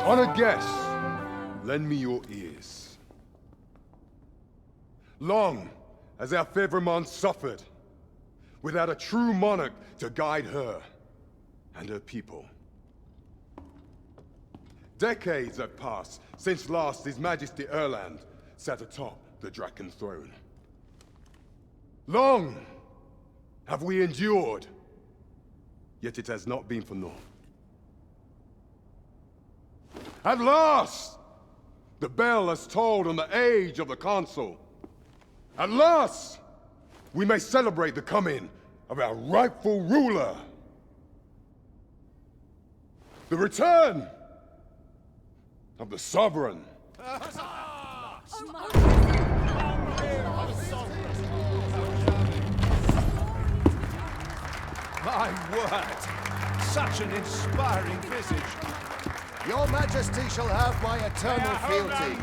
Honored guests, lend me your ears. Long has our Fevrimond suffered, without a true monarch to guide her and her people. Decades have passed since last His Majesty Erland sat atop the Draken throne. Long have we endured, yet it has not been for naught. At last, the bell has tolled on the age of the Consul. At last, we may celebrate the coming of our rightful ruler. The return of the Sovereign. My word! Such an inspiring visage. Your Majesty shall have my eternal fealty.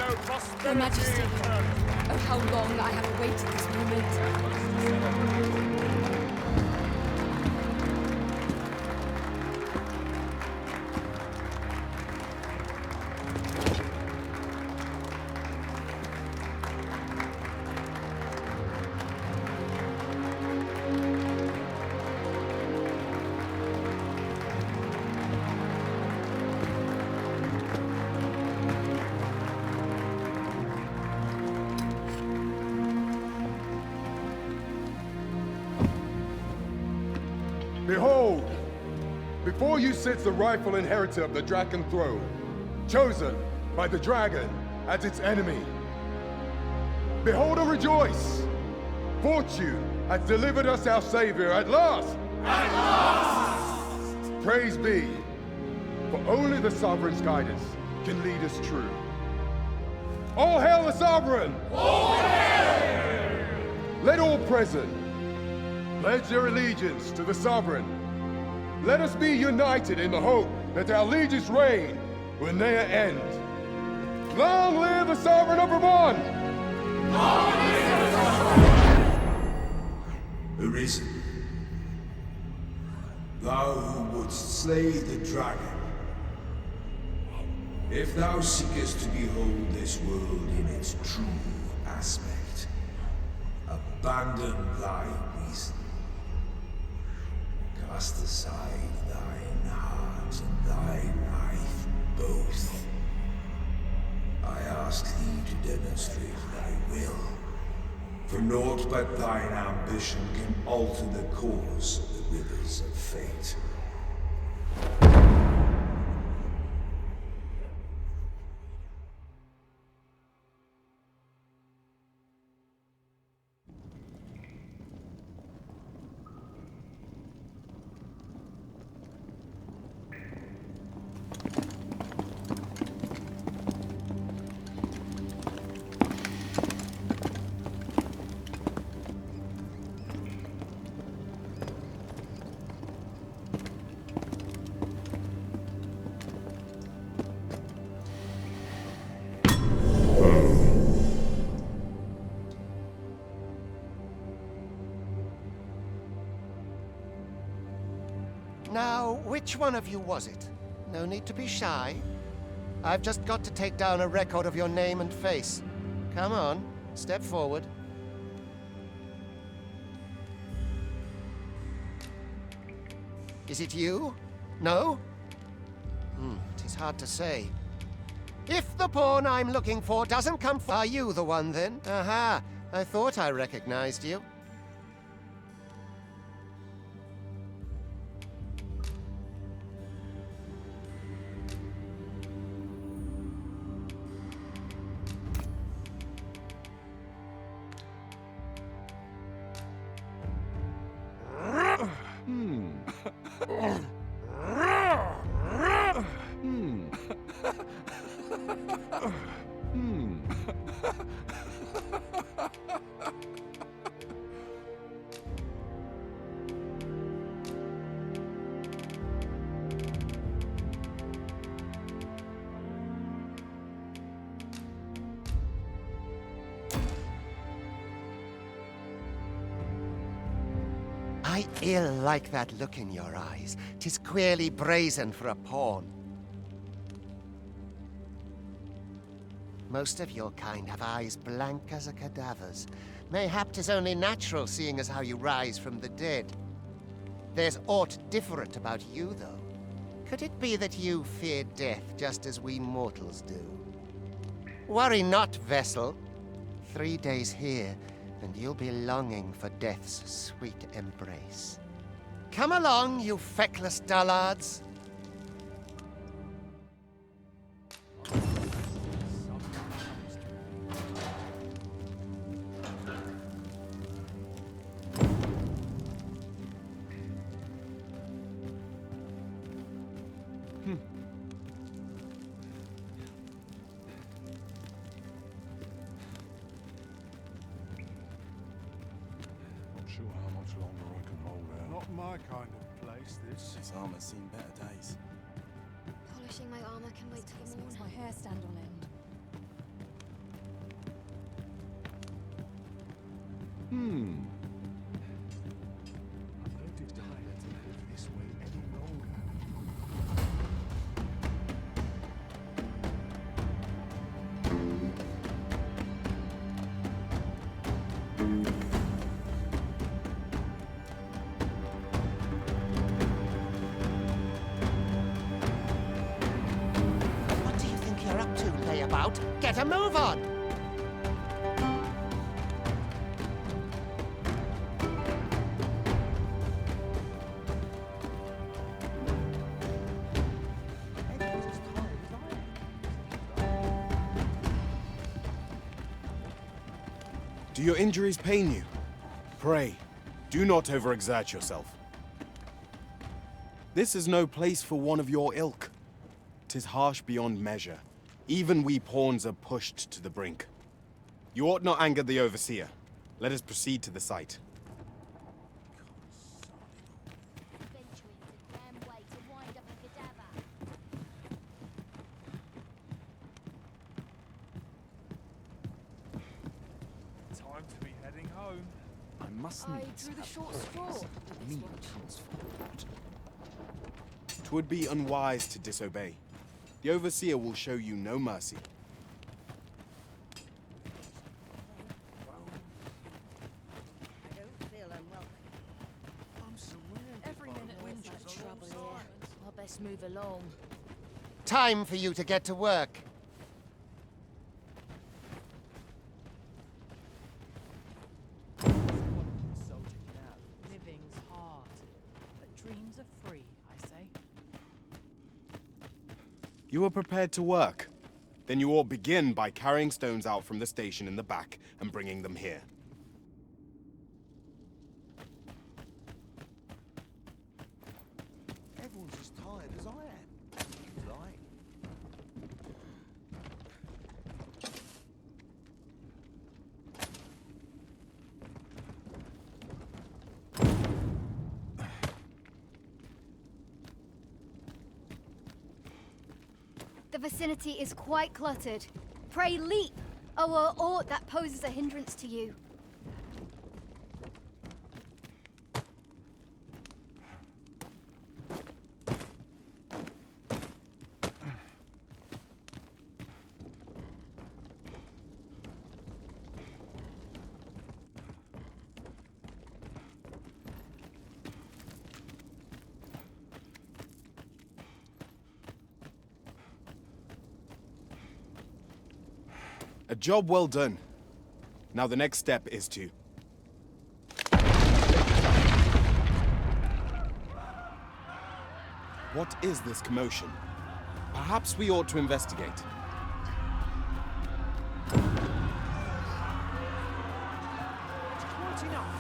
Your Majesty, oh how long I have awaited this moment. Behold, before you sits the rightful inheritor of the Draken throne, chosen by the dragon as its enemy. Behold and rejoice! Fortune has delivered us our savior at last! At last! Praise be, for only the Sovereign's guidance can lead us true. All hail the Sovereign! All hail! Let all present pledge their allegiance to the Sovereign. Let us be united in the hope that our liege's reign will ne'er end. Long live the Sovereign of Vermont! Long live the Sovereign! Arisen, thou who wouldst slay the dragon, if thou seekest to behold this world in its true aspect, abandon thy reason. Cast aside thine heart and thy life both. I ask thee to demonstrate thy will, for naught but thine ambition can alter the course of the rivers of fate. Now, which one of you was it? No need to be shy. I've just got to take down a record of your name and face. Come on, step forward. Is it you? No? It is hard to say. If the pawn I'm looking for doesn't come, are you the one then? Aha, I thought I recognized you. I ill like that look in your eyes. 'Tis queerly brazen for a pawn. Most of your kind have eyes blank as a cadaver's. Mayhap 'tis only natural, seeing as how you rise from the dead. There's aught different about you, though. Could it be that you fear death just as we mortals do? Worry not, vessel. 3 days here, and you'll be longing for death's sweet embrace. Come along, you feckless dullards. Not sure how much longer I can hold out. Not my kind of place, this. This armor's seen better days. Polishing my armor can wait till the This makes my morning. hair stand on end. I've no desire to live this way any longer. What do you think you're up to, layabout? Get a move on! Do your injuries pain you? Pray, do not overexert yourself. This is no place for one of your ilk. 'Tis harsh beyond measure. Even we pawns are pushed to the brink. You ought not anger the overseer. Let us proceed to the site. Venturing's a damn way to wind up a cadaver. Time to be heading home. I must I drew the short straw. me transformed. 'Twould be unwise to disobey. The overseer will show you no mercy. I don't feel unwelcome. I'm surrounded Every by minute wins monsters that on all trouble sides. I'll best move along. Time for you to get to work. Living's hard, but dreams are free, I say. You are prepared to work? Then you ought begin by carrying stones out from the station in the back and bringing them here. Everyone's as tired as I am. You like. The vicinity is quite cluttered. Pray leap, or aught that poses a hindrance to you. A job well done. Now the next step is to... What is this commotion? Perhaps we ought to investigate. Quite enough.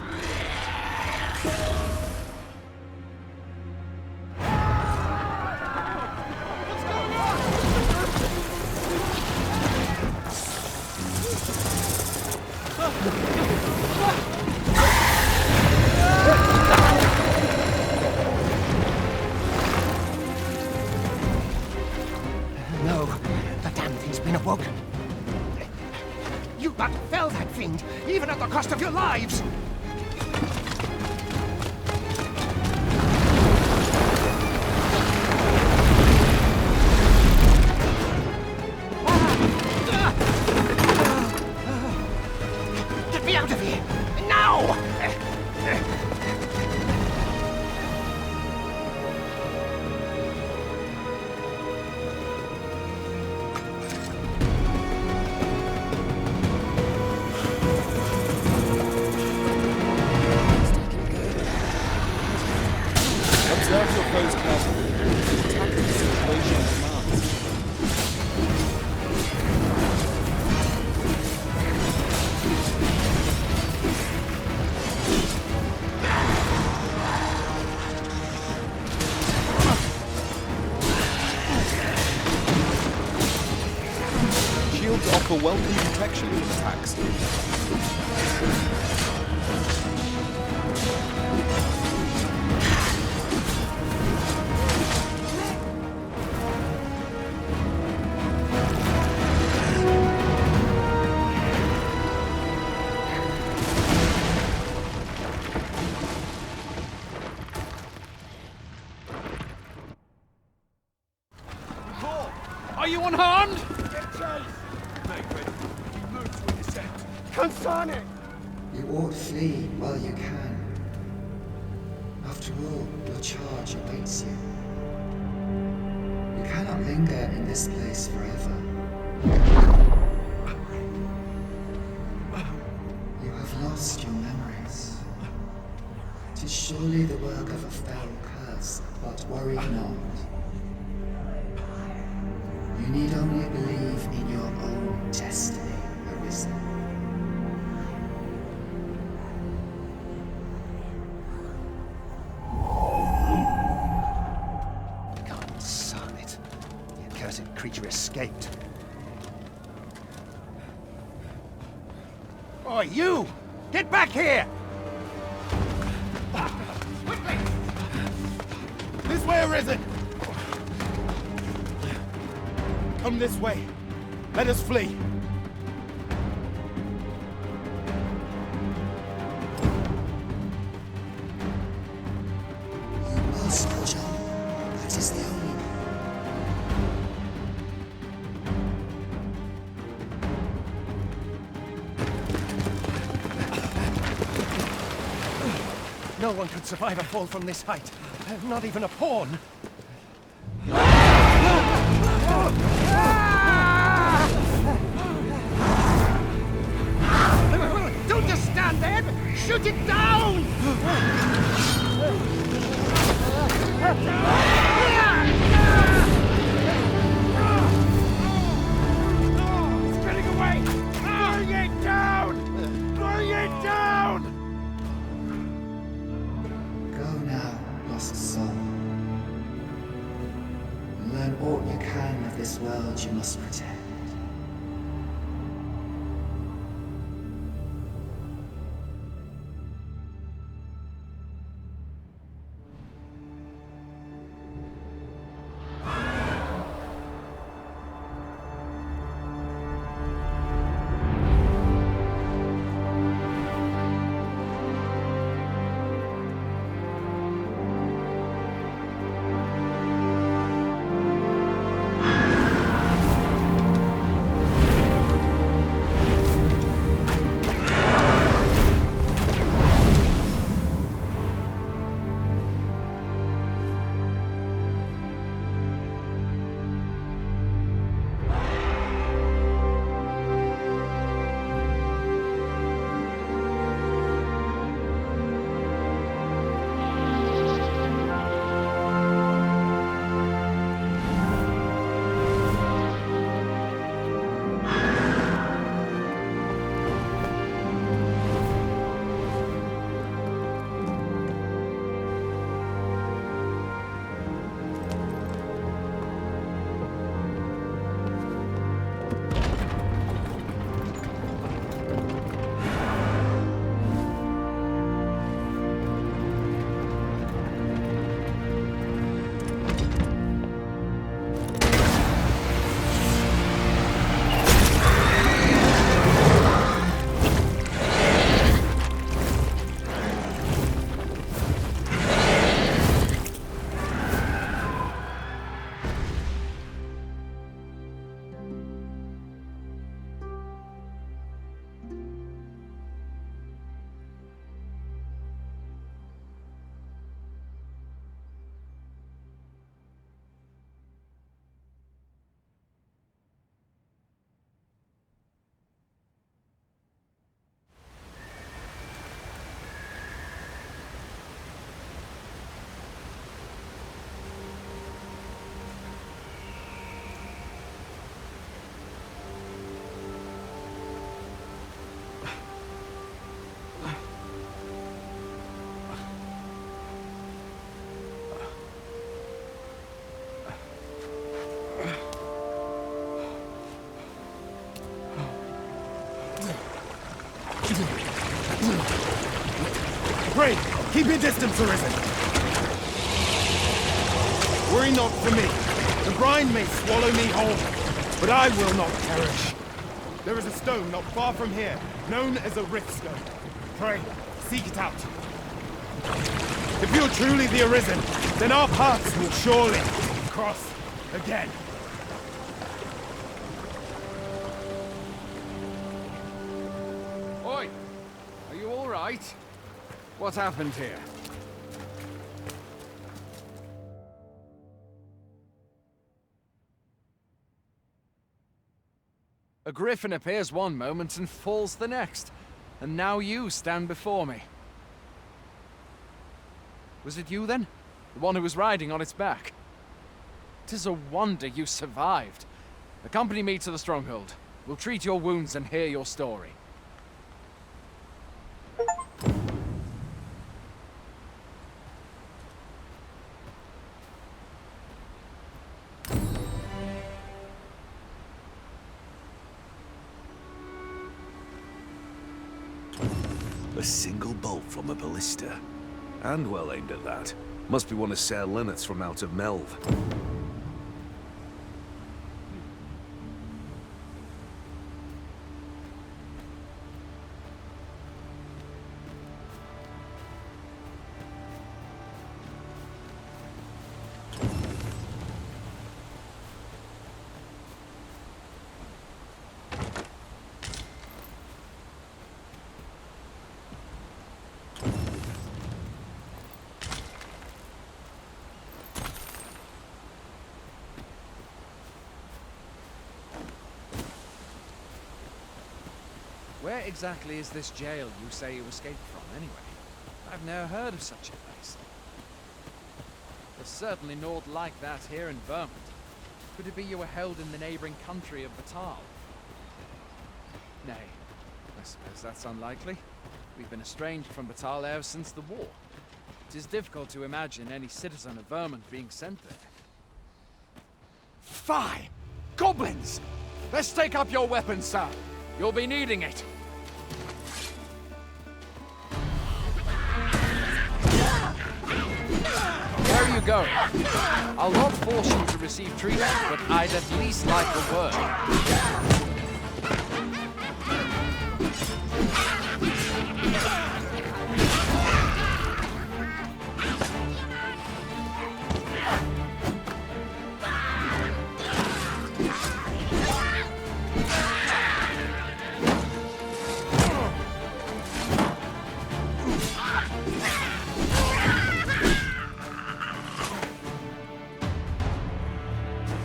No, the damn thing's been awoken. You but fell that fiend, even at the cost of your lives! out of here! Now! Observe your foes carefully. Attack the situation commands. Shields offer welcome protection from attacks. Are you unharmed? You ought flee while you can. After all, your charge awaits you. You cannot linger in this place forever. You have lost your memories. 'Tis surely the work of a fell curse, but worry not. You need only believe in your own destiny, Arisen. God son it. The accursed creature escaped. Oh, you! Get back here! Quickly! This way, Arisen! Come this way. Let us flee. You must, John. That is the only way. No one could survive a fall from this height. Not even a pawn. Don't just stand there! Shoot it down! It's getting away! Bring it down! Bring it down! Go now, lost soul. Learn all you can of this world you must protect. Pray, keep your distance, Arisen. Worry not for me. The brine may swallow me whole, but I will not perish. There is a stone not far from here, known as a rift stone. Pray, seek it out. If you're truly the Arisen, then our paths will surely cross again. Oi! Are you all right? What happened here? A griffin appears one moment and falls the next. And now you stand before me. Was it you then? The one who was riding on its back? 'Tis a wonder you survived. Accompany me to the stronghold. We'll treat your wounds and hear your story. A single bolt from a ballista. And well aimed at that. Must be one of Ser Linnet's from out of Melve. Where exactly is this jail you say you escaped from, anyway? I've never heard of such a place. There's certainly naught like that here in Vermont. Could it be you were held in the neighboring country of Batal? Nay, I suppose that's unlikely. We've been estranged from Batal ever since the war. It is difficult to imagine any citizen of Vermont being sent there. Fie! Goblins! Let's take up your weapons, sir. You'll be needing it. Where are you going? I'll not force you to receive treatment, but I'd at least like a word.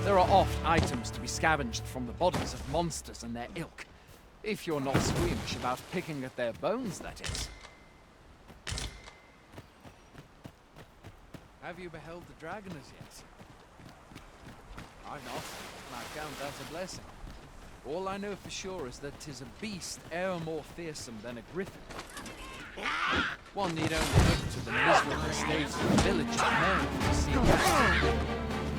There are oft items to be scavenged from the bodies of monsters and their ilk. If you're not squeamish about picking at their bones, that is. Have you beheld the dragon as yet? I've not, and I count that a blessing. All I know for sure is that 'tis a beast e'er more fearsome than a griffin. One need only look to the miserable state of the village of men to see that.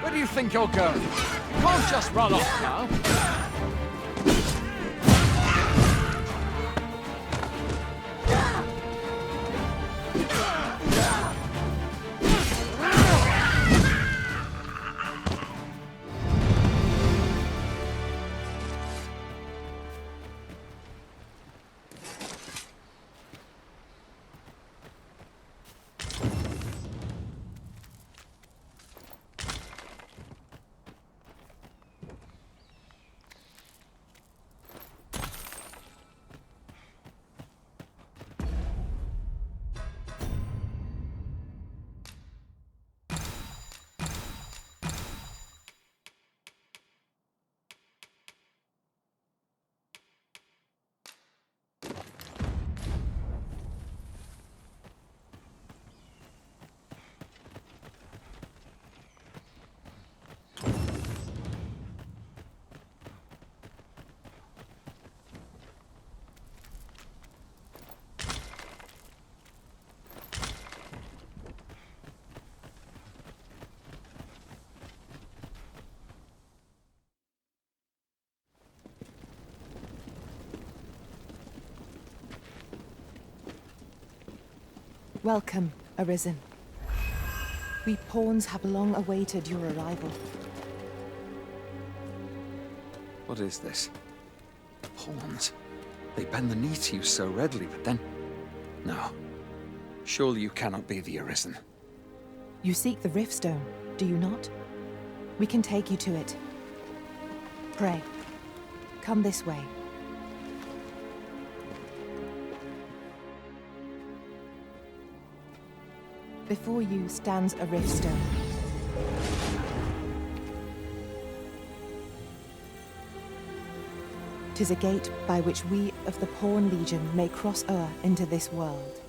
Where do you think you're going? You can't just run off now. Welcome, Arisen. We pawns have long awaited your arrival. What is this? Pawns? They bend the knee to you so readily, but then... No. Surely you cannot be the Arisen. You seek the Riftstone, do you not? We can take you to it. Pray, come this way. Before you stands a Riftstone. Tis a gate by which we of the Pawn Legion may cross o'er into this world.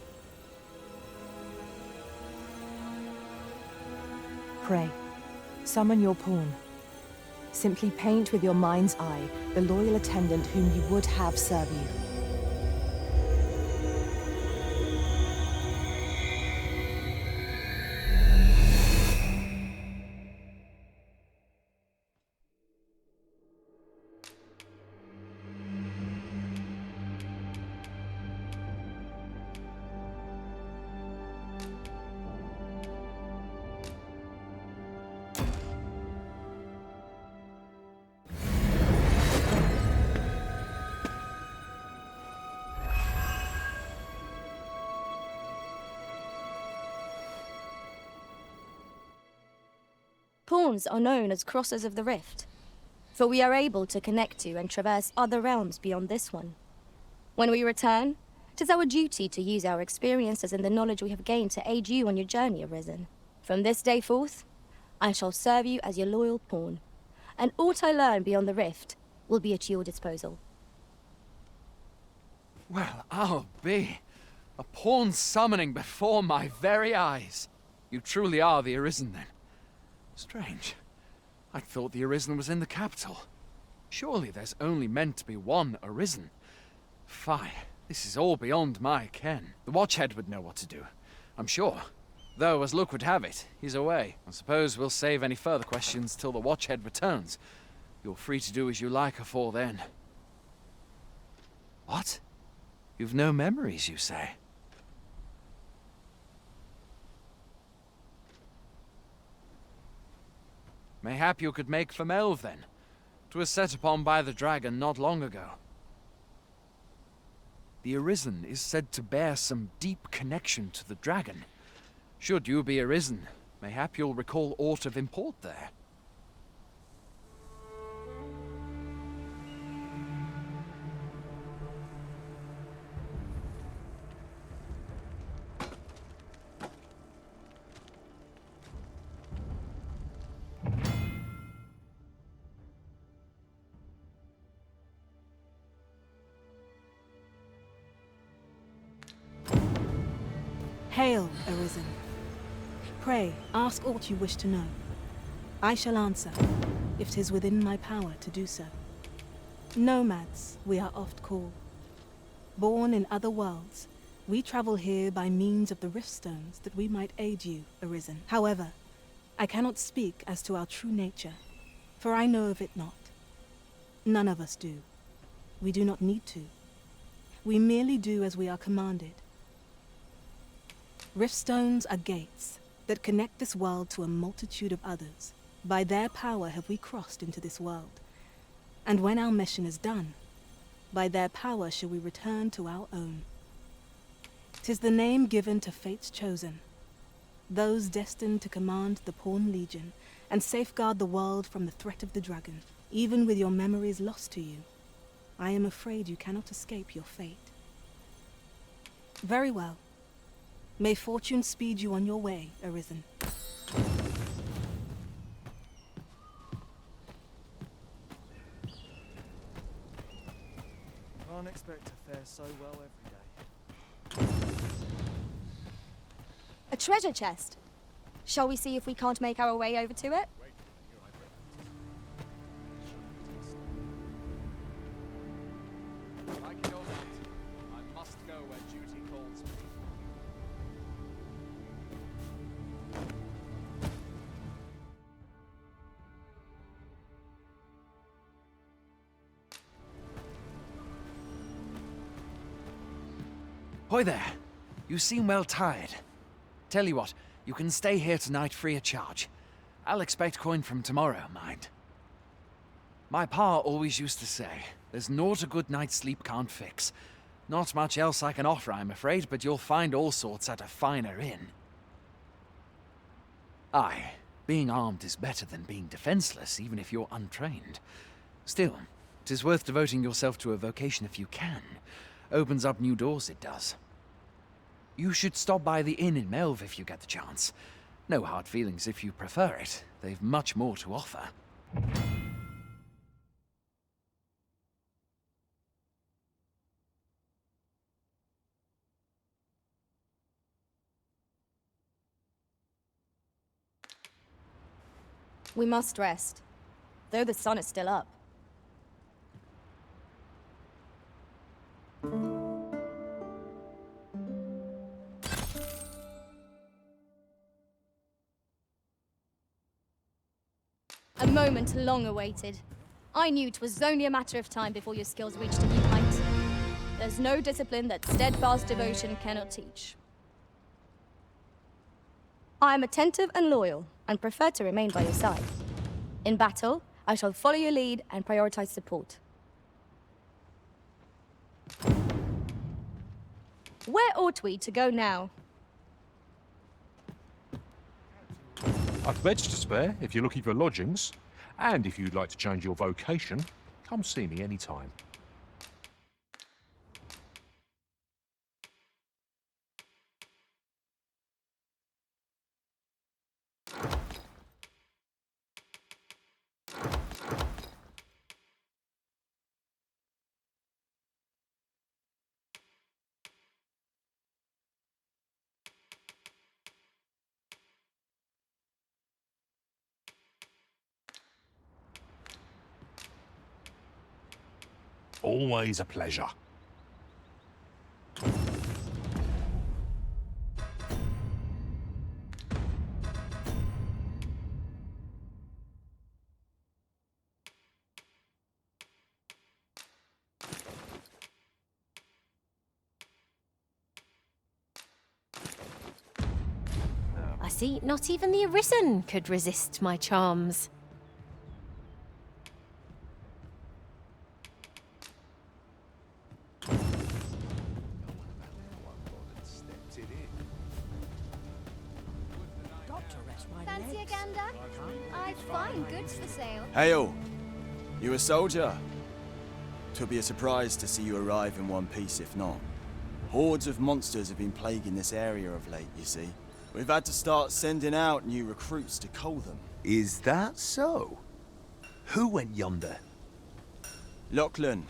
Pray, summon your pawn. Simply paint with your mind's eye the loyal attendant whom you would have serve you. Pawns are known as Crossers of the Rift, for we are able to connect to and traverse other realms beyond this one. When we return, it is our duty to use our experiences and the knowledge we have gained to aid you on your journey, Arisen. From this day forth, I shall serve you as your loyal pawn, and aught I learn beyond the Rift will be at your disposal. Well, I'll be. A pawn summoning before my very eyes. You truly are the Arisen, then. Strange. I thought the Arisen was in the capital. Surely there's only meant to be one Arisen. Fie, this is all beyond my ken. The Watchhead would know what to do, I'm sure. Though, as luck would have it, he's away. I suppose we'll save any further questions till the Watchhead returns. You're free to do as you like afore then. What? You've no memories, you say? Mayhap you could make for Melve, then. 'Twas set upon by the dragon not long ago. The Arisen is said to bear some deep connection to the dragon. Should you be Arisen, mayhap you'll recall aught of import there. Hail, Arisen. Pray, ask aught you wish to know. I shall answer, if 'tis within my power to do so. Nomads, we are oft called. Born in other worlds, we travel here by means of the Riftstones that we might aid you, Arisen. However, I cannot speak as to our true nature, for I know of it not. None of us do. We do not need to. We merely do as we are commanded. Riftstones are gates that connect this world to a multitude of others. By their power have we crossed into this world. And when our mission is done, by their power shall we return to our own. 'Tis the name given to fate's chosen, those destined to command the Pawn Legion and safeguard the world from the threat of the dragon. Even with your memories lost to you, I am afraid you cannot escape your fate. Very well. May fortune speed you on your way, Arisen. Can't expect to fare so well every day. A treasure chest. Shall we see if we can't make our way over to it? Like it or not, I must go where duty calls me. Hoy there! You seem well tired. Tell you what, you can stay here tonight free of charge. I'll expect coin from tomorrow, mind. My pa always used to say, there's naught a good night's sleep can't fix. Not much else I can offer, I'm afraid, but you'll find all sorts at a finer inn. Aye, being armed is better than being defenseless, even if you're untrained. Still, 'tis worth devoting yourself to a vocation if you can. Opens up new doors, it does. You should stop by the inn in Melve if you get the chance. No hard feelings if you prefer it. They've much more to offer. We must rest, though the sun is still up. A moment long awaited. I knew 'twas only a matter of time before your skills reached a new height. There's no discipline that steadfast devotion cannot teach. I am attentive and loyal, and prefer to remain by your side. In battle, I shall follow your lead and prioritize support. Where ought we to go now? I've beds to spare if you're looking for lodgings. And if you'd like to change your vocation, come see me anytime. Always a pleasure. I see not even the Arisen could resist my charms. Fancy a gander? I'd find goods for sale. Hail! You a soldier? 'Twill be a surprise to see you arrive in one piece, if not. Hordes of monsters have been plaguing this area of late, you see. We've had to start sending out new recruits to cull them. Is that so? Who went yonder? Lachlan.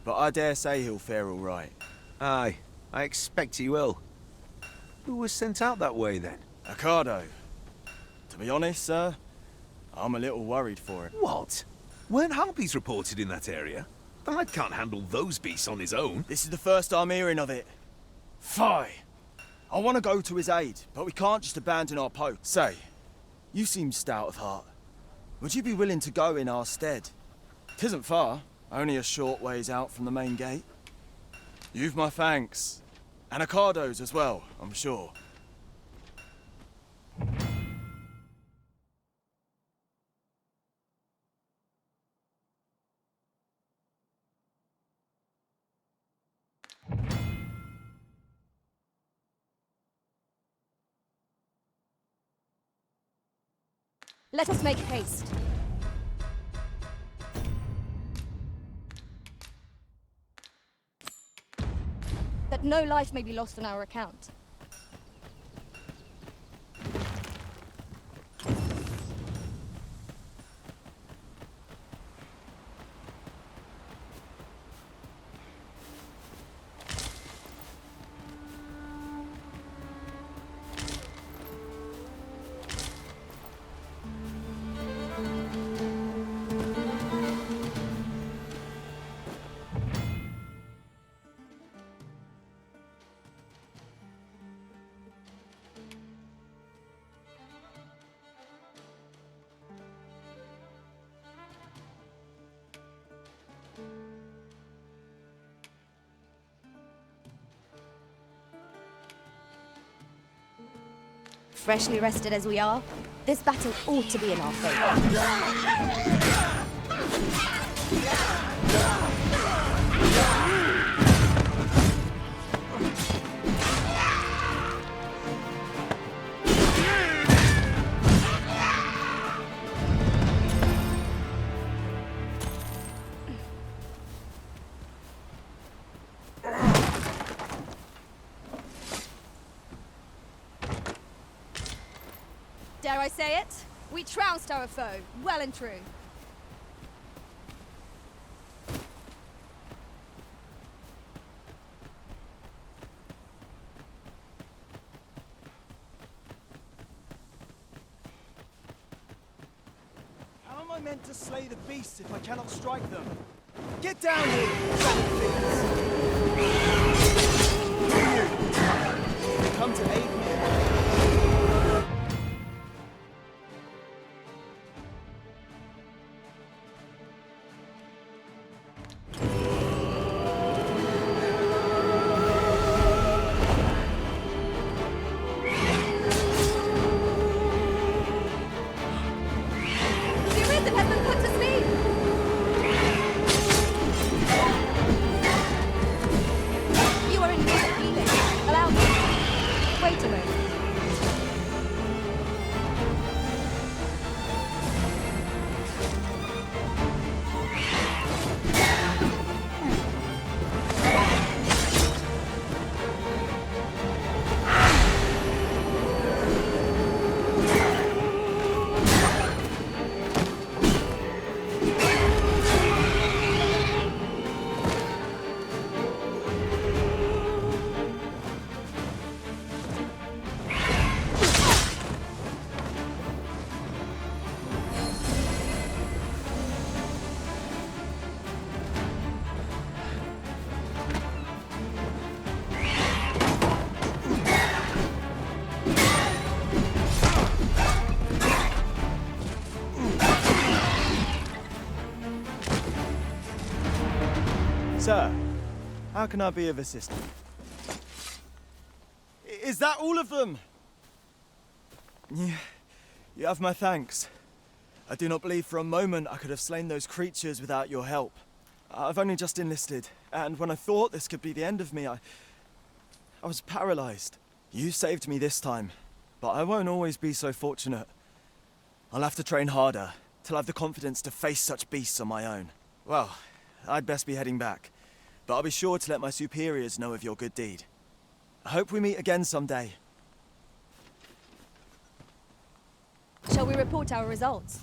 But I dare say he'll fare all right. Aye, I expect he will. Who was sent out that way, then? Ocado. To be honest, sir, I'm a little worried for it. What? Weren't harpies reported in that area? The lad can't handle those beasts on his own. This is the first I'm hearing of it. Fie! I want to go to his aid, but we can't just abandon our post. Say, you seem stout of heart. Would you be willing to go in our stead? 'Tisn't far, only a short ways out from the main gate. You've my thanks. And Ocado's as well, I'm sure. Let us make haste. That no life may be lost on our account. Freshly rested as we are, this battle ought to be in our favor. Dare I say it? We trounced our foe, well and true. How am I meant to slay the beasts if I cannot strike them? Get down here, savage things! Come to aid me. Sir, how can I be of assistance? Is that all of them? You have my thanks. I do not believe for a moment I could have slain those creatures without your help. I've only just enlisted, and when I thought this could be the end of me, I was paralyzed. You saved me this time, but I won't always be so fortunate. I'll have to train harder, till I've the confidence to face such beasts on my own. Well, I'd best be heading back, but I'll be sure to let my superiors know of your good deed. I hope we meet again someday. Shall we report our results?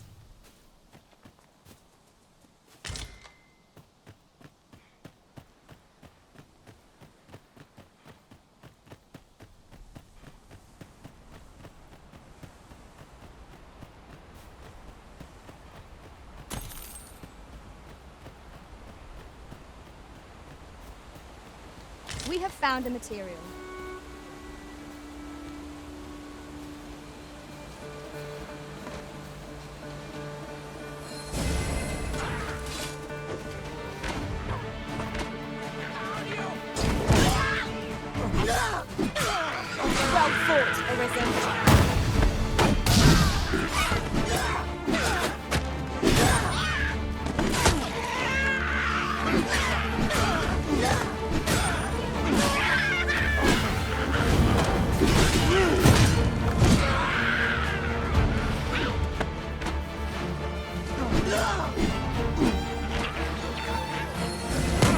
We have found a material. Well fought, Arisen.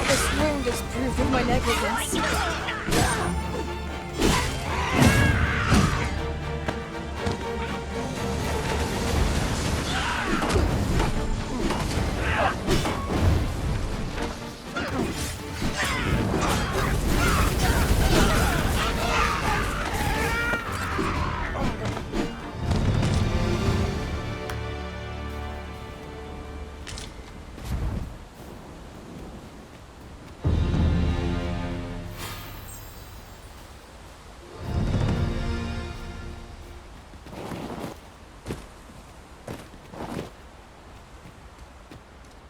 This wound is proof of my negligence.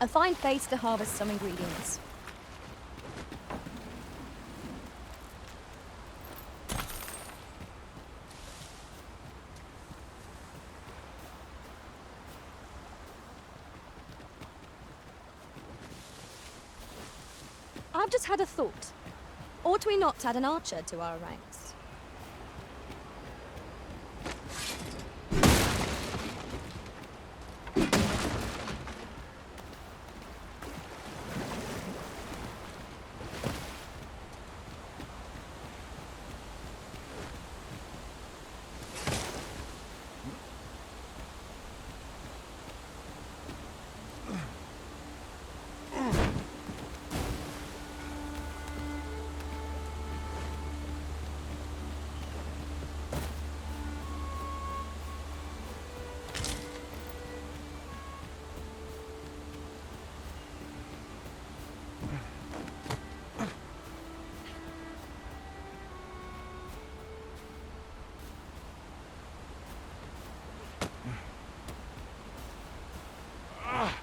A fine place to harvest some ingredients. I've just had a thought. Ought we not add an archer to our ranks?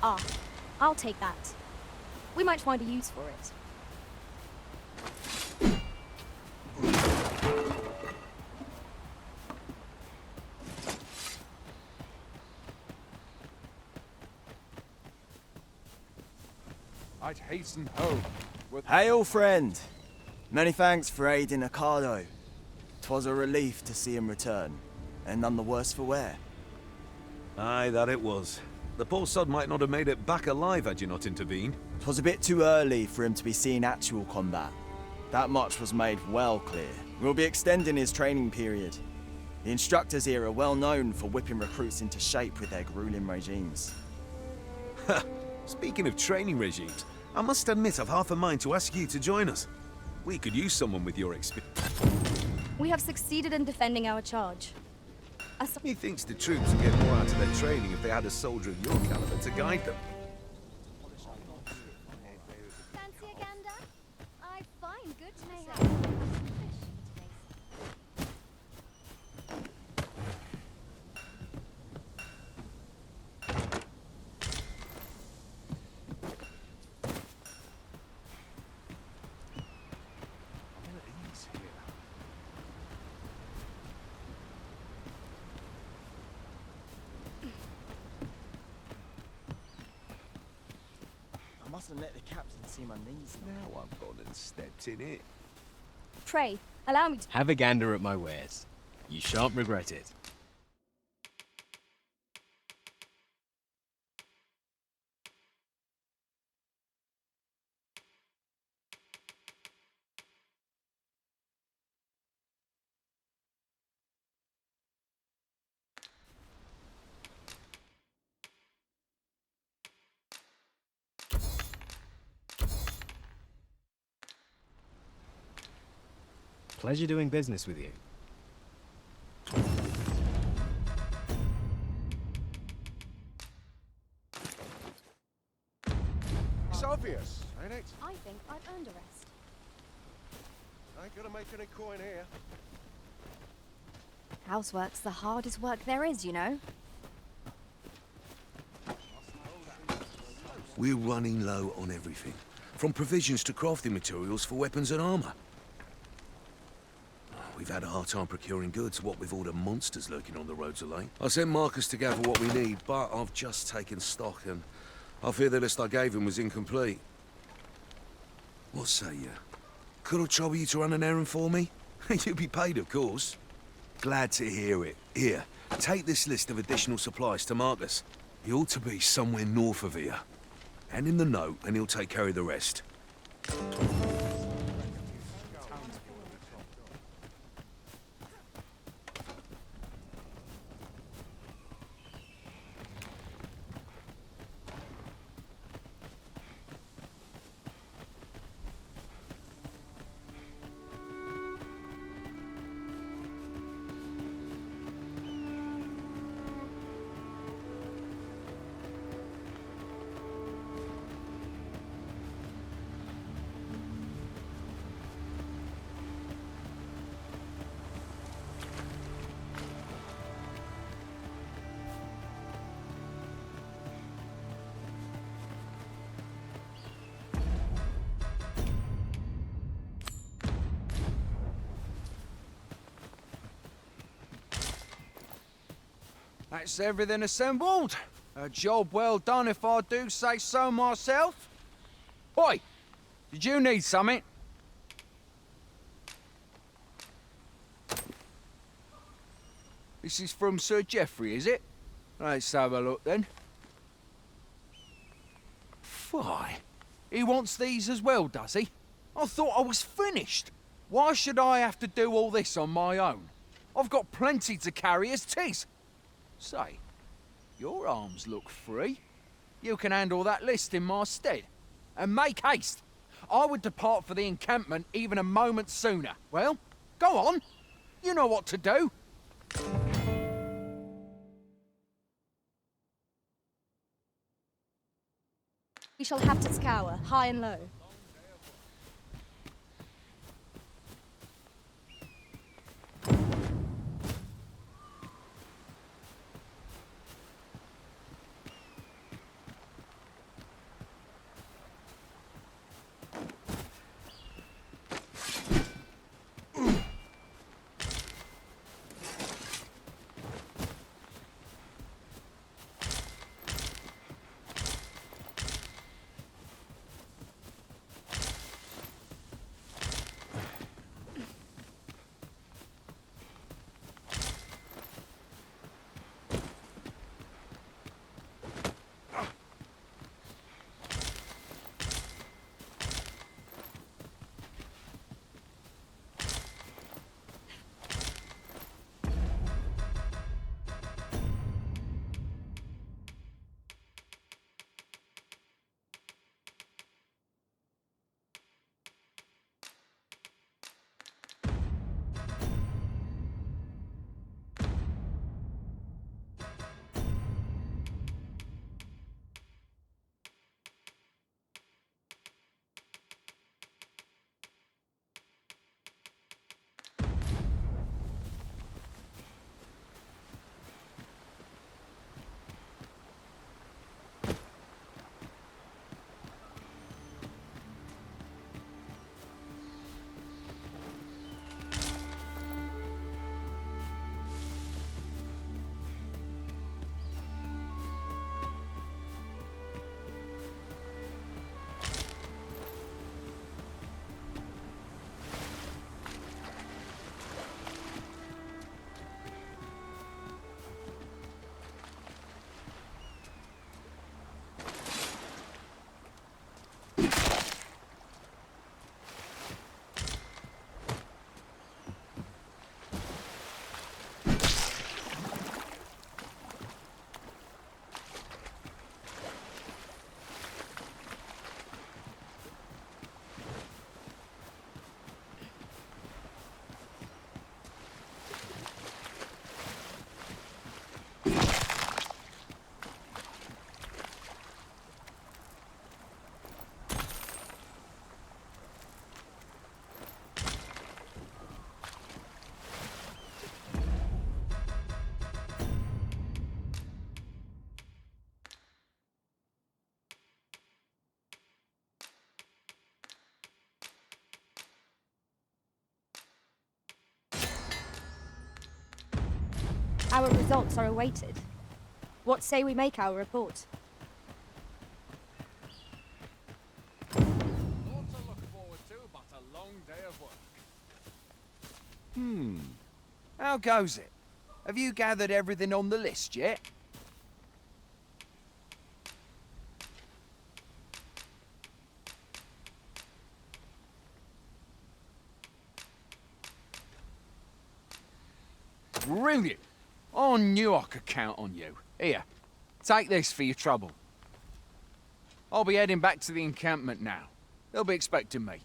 Ah, I'll take that. We might find a use for it. I'd hasten home. Hail, friend! Many thanks for aiding Ocado. 'Twas a relief to see him return, and none the worse for wear. Aye, that it was. The poor sod might not have made it back alive had you not intervened. 'Twas a bit too early for him to be seeing actual combat. That much was made well clear. We'll be extending his training period. The instructors here are well known for whipping recruits into shape with their grueling regimes. Speaking of training regimes, I must admit I've half a mind to ask you to join us. We could use someone with your experience. We have succeeded in defending our charge. He thinks the troops would get more out of their training if they had a soldier of your caliber to guide them. Fancy a gander? I find good taste. I mustn't let the captain see my knees. Now I've gone and stepped in it. Pray, allow me to... Have a gander at my wares. You shan't regret it. Pleasure doing business with you. It's obvious, ain't it? I think I've earned a rest. Ain't gonna make any coin here. Housework's the hardest work there is, you know. We're running low on everything, from provisions to crafting materials for weapons and armor. We've had a hard time procuring goods, what with all the monsters lurking on the roads of late. I sent Marcus to gather what we need, but I've just taken stock, and I fear the list I gave him was incomplete. What say you? Could I trouble you to run an errand for me? You'll be paid, of course. Glad to hear it. Here, take this list of additional supplies to Marcus. He ought to be somewhere north of here. Hand him the note, and he'll take care of the rest. That's everything assembled. A job well done if I do say so myself. Oi! Did you need something? This is from Sir Geoffrey, is it? Let's have a look then. Fie. He wants these as well, does he? I thought I was finished. Why should I have to do all this on my own? I've got plenty to carry as 'tis. Say, your arms look free. You can handle that list in my stead. And make haste. I would depart for the encampment even a moment sooner. Well, go on. You know what to do. We shall have to scour, high and low. Our results are awaited. What say we make our report? Lots to look forward to, but a long day of work. How goes it? Have you gathered everything on the list yet? Brilliant! I knew I could count on you. Here, take this for your trouble. I'll be heading back to the encampment now. They'll be expecting me.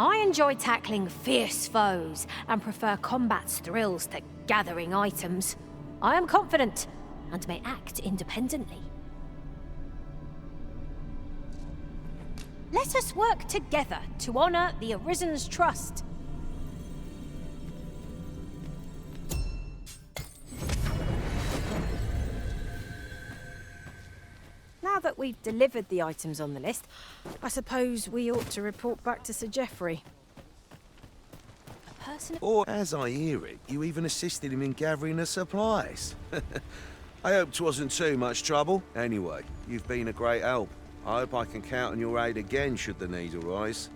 I enjoy tackling fierce foes and prefer combat's thrills to gathering items. I am confident and may act independently. Let us work together to honor the Arisen's trust. Now that we've delivered the items on the list, I suppose we ought to report back to Sir Geoffrey. A person... Or, as I hear it, you even assisted him in gathering the supplies. I hope 'twasn't too much trouble. Anyway, you've been a great help. I hope I can count on your aid again should the need arise.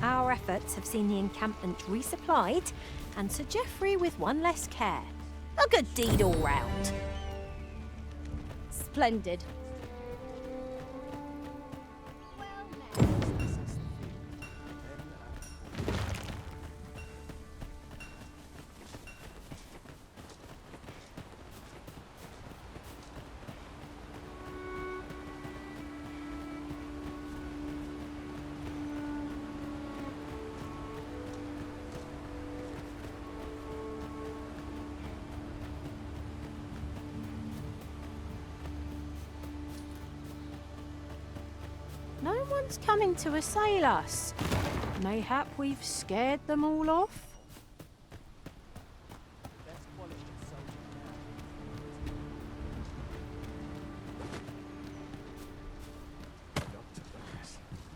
Our efforts have seen the encampment resupplied, and Sir Geoffrey with one less care. A good deed all round. Splendid. No one's coming to assail us. Mayhap we've scared them all off?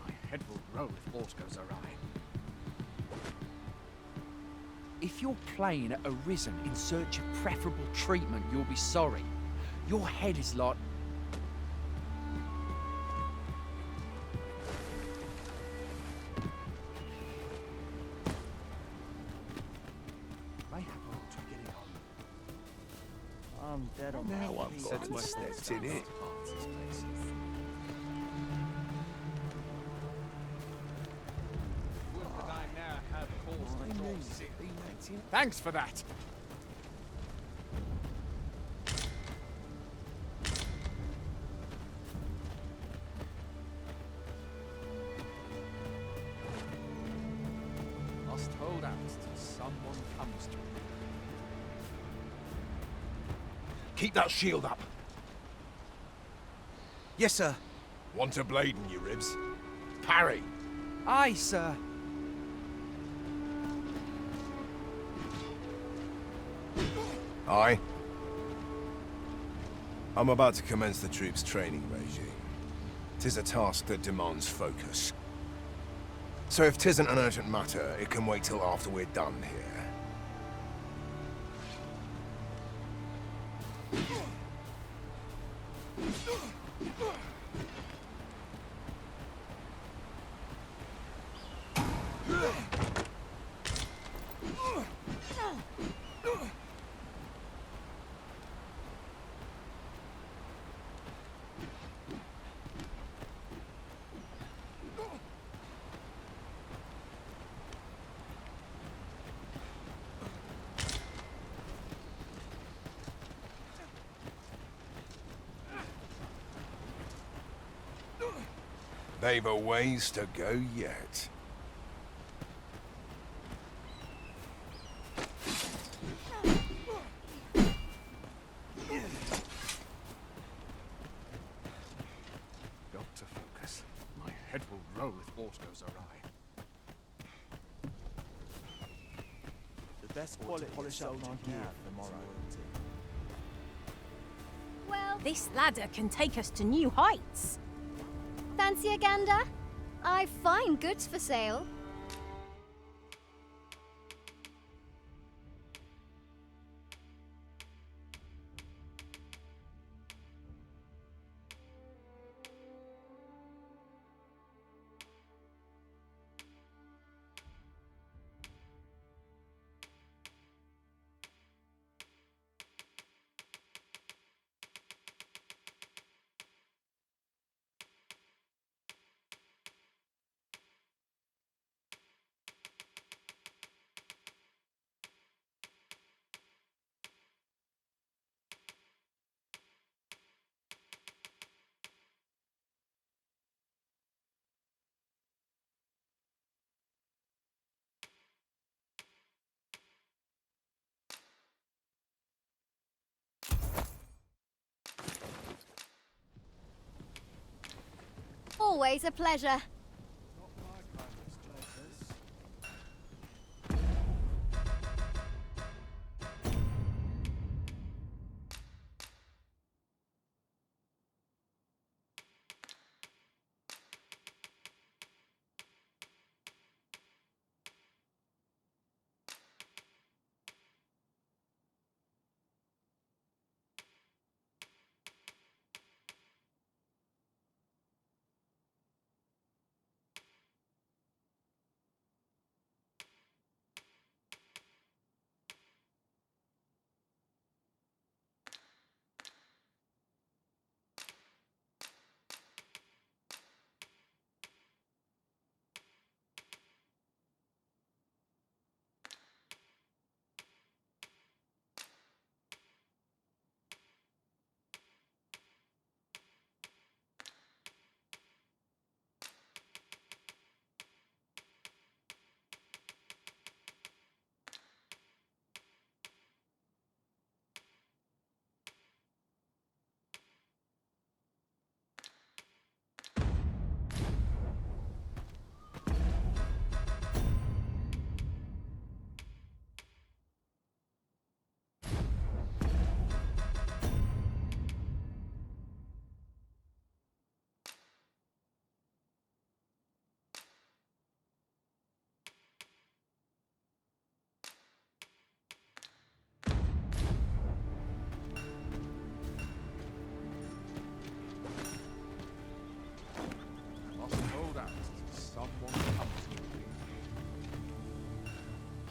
My head will roll if aught goes awry. If you're playing Arisen in search of preferable treatment, you'll be sorry. Your head is like... I'm dead on Now my I've feet. got my steps in it. Thanks for that. Must hold out till someone comes to me. Keep that shield up. Yes, sir. Want a blade in your ribs? Parry. Aye, sir. Aye. I'm about to commence the troops' training regime. 'Tis a task that demands focus. So if 'tisn't an urgent matter, it can wait till after we're done here. They've a ways to go yet. Got to focus. My head will roll if aught goes awry. The best quality polish up my gear tomorrow. Well, This ladder can take us to new heights. fancy a gander? I've fine goods for sale. Always a pleasure.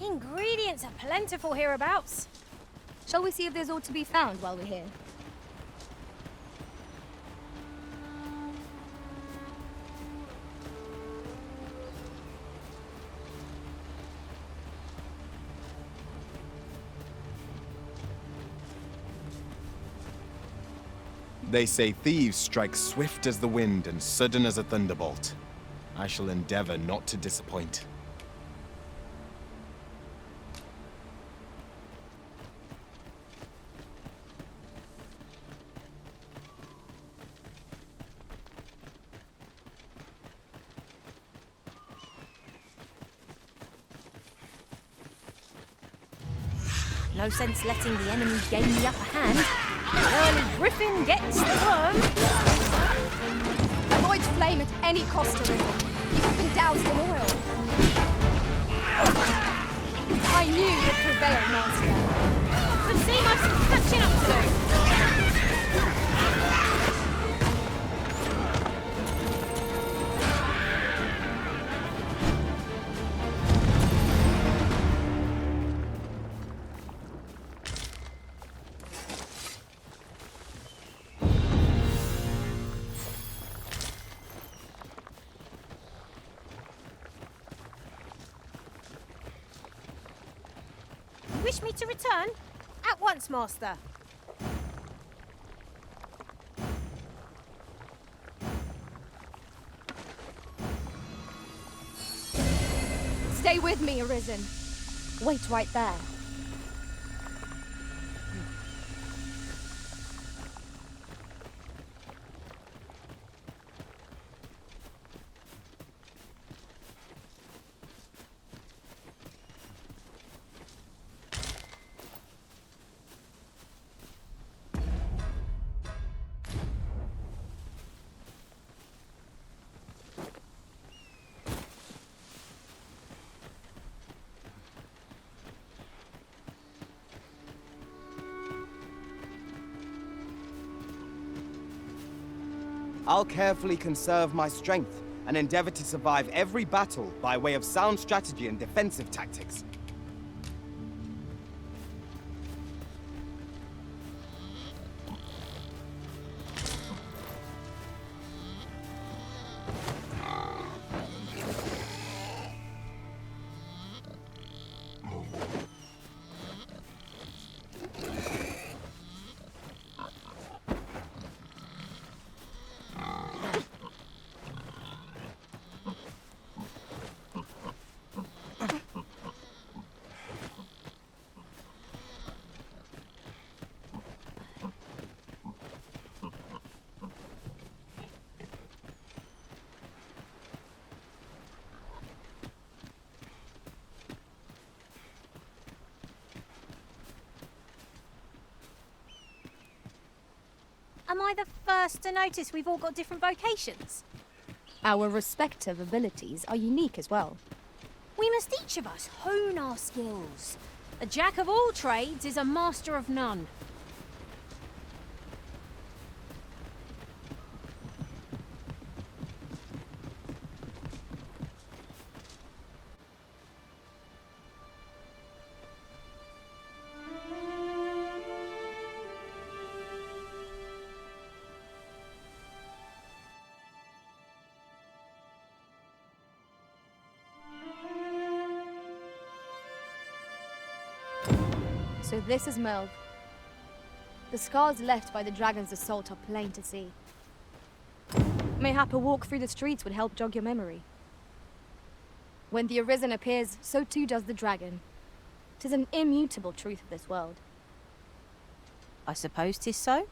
Ingredients are plentiful hereabouts. Shall we see if there's aught to be found while we're here? They say thieves strike swift as the wind and sudden as a thunderbolt. I shall endeavor not to disappoint. No sense letting the enemy gain the upper hand. Early Griffin gets the worm. Avoid flame at any cost, Arisen. You've been doused in oil. I knew you'd prevail, Master. Would seem I've some catching up to do. Wish me to return? At once, Master. Stay with me, Arisen. Wait right there. I'll carefully conserve my strength and endeavor to survive every battle by way of sound strategy and defensive tactics. Am I the first to notice we've all got different vocations? Our respective abilities are unique as well. We must each of us hone our skills. A jack of all trades is a master of none. So this is Melv. The scars left by the dragon's assault are plain to see. Mayhap a walk through the streets would help jog your memory. When the Arisen appears, so too does the dragon. 'Tis an immutable truth of this world. I suppose 'tis so.